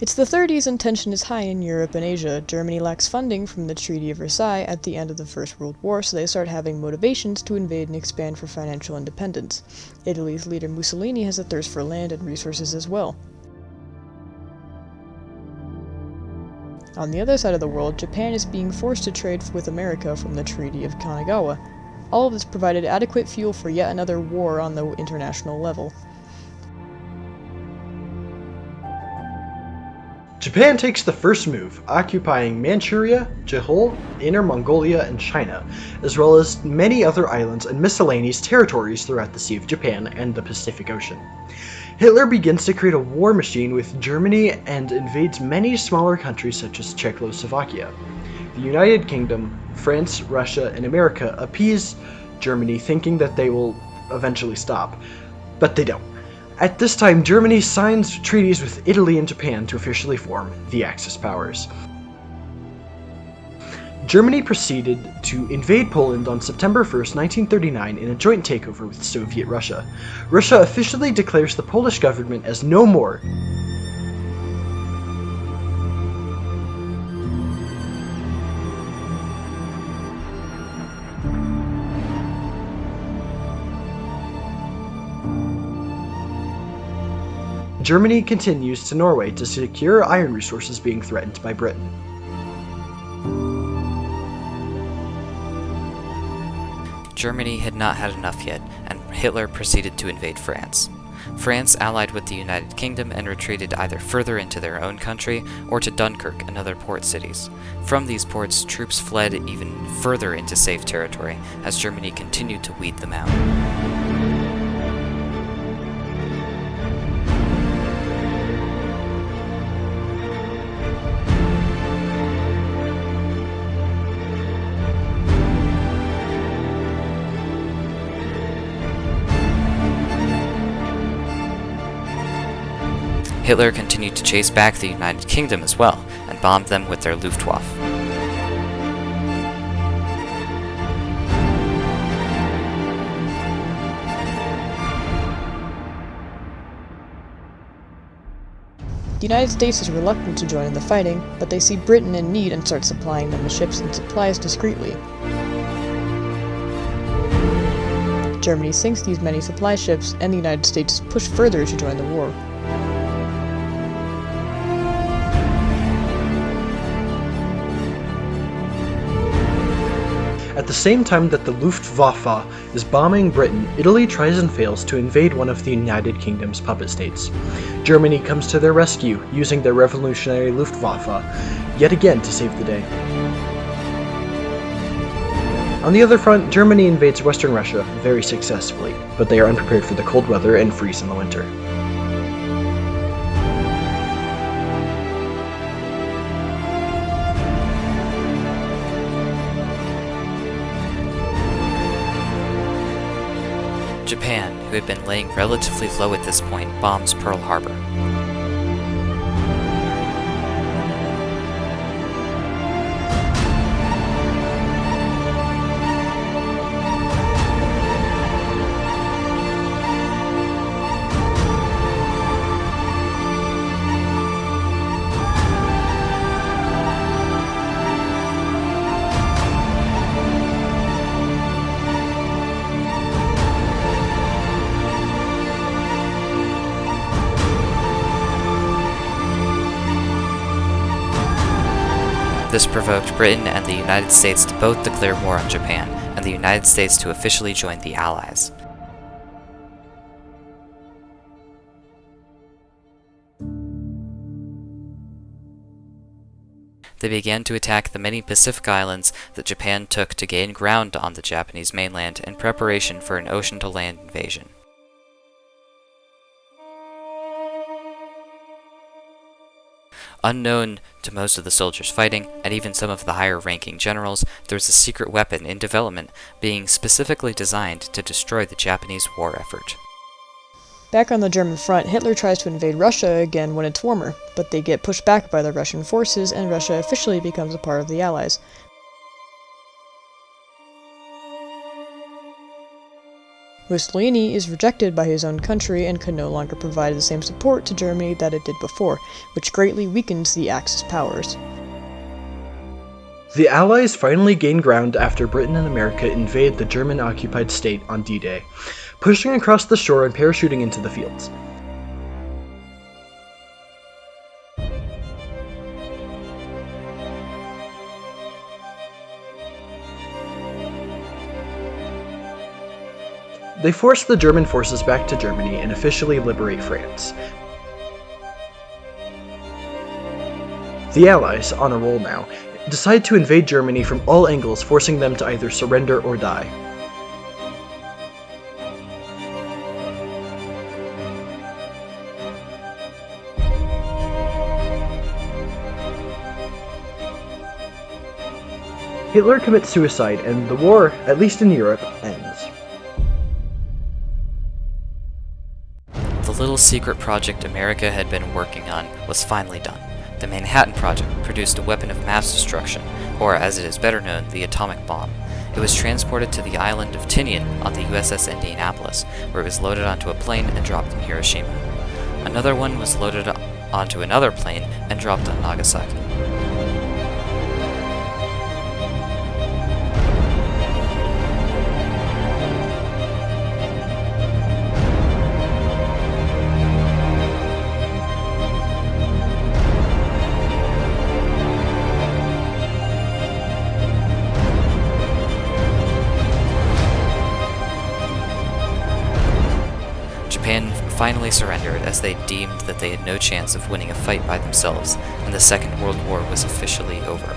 It's the 30s and tension is high in Europe and Asia. Germany lacks funding from the Treaty of Versailles at the end of the First World War, so they start having motivations to invade and expand for financial independence. Italy's leader Mussolini has a thirst for land and resources as well. On the other side of the world, Japan is being forced to trade with America from the Treaty of Kanagawa. All of this provided adequate fuel for yet another war on the international level. Japan takes the first move, occupying Manchuria, Johor, Inner Mongolia, and China, as well as many other islands and miscellaneous territories throughout the Sea of Japan and the Pacific Ocean. Hitler begins to create a war machine with Germany and invades many smaller countries such as Czechoslovakia. The United Kingdom, France, Russia, and America appease Germany, thinking that they will eventually stop, but they don't. At this time, Germany signs treaties with Italy and Japan to officially form the Axis powers. Germany proceeded to invade Poland on September 1st, 1939 in a joint takeover with Soviet Russia. Russia officially declares the Polish government as no more. Germany continues to Norway to secure iron resources being threatened by Britain. Germany had not had enough yet, and Hitler proceeded to invade France. France allied with the United Kingdom and retreated either further into their own country or to Dunkirk and other port cities. From these ports, troops fled even further into safe territory as Germany continued to weed them out. Hitler continued to chase back the United Kingdom as well, and bombed them with their Luftwaffe. The United States is reluctant to join in the fighting, but they see Britain in need and start supplying them with ships and supplies discreetly. Germany sinks these many supply ships, and the United States is pushed further to join the war. At the same time that the Luftwaffe is bombing Britain, Italy tries and fails to invade one of the United Kingdom's puppet states. Germany comes to their rescue, using their revolutionary Luftwaffe, yet again to save the day. On the other front, Germany invades Western Russia very successfully, but they are unprepared for the cold weather and freeze in the winter. Japan, who had been laying relatively low at this point, bombs Pearl Harbor. This provoked Britain and the United States to both declare war on Japan, and the United States to officially join the Allies. They began to attack the many Pacific islands that Japan took to gain ground on the Japanese mainland in preparation for an ocean-to-land invasion. Unknown to most of the soldiers fighting, and even some of the higher-ranking generals, there was a secret weapon in development being specifically designed to destroy the Japanese war effort. Back on the German front, Hitler tries to invade Russia again when it's warmer, but they get pushed back by the Russian forces, and Russia officially becomes a part of the Allies. Mussolini is rejected by his own country and can no longer provide the same support to Germany that it did before, which greatly weakens the Axis powers. The Allies finally gain ground after Britain and America invade the German-occupied state on D-Day, pushing across the shore and parachuting into the fields. They force the German forces back to Germany and officially liberate France. The Allies, on a roll now, decide to invade Germany from all angles, forcing them to either surrender or die. Hitler commits suicide, and the war, at least in Europe, ends. The little secret project America had been working on was finally done. The Manhattan Project produced a weapon of mass destruction, or as it is better known, the atomic bomb. It was transported to the island of Tinian on the USS Indianapolis, where it was loaded onto a plane and dropped in Hiroshima. Another one was loaded onto another plane and dropped on Nagasaki. Japan finally surrendered as they deemed that they had no chance of winning a fight by themselves, and the Second World War was officially over.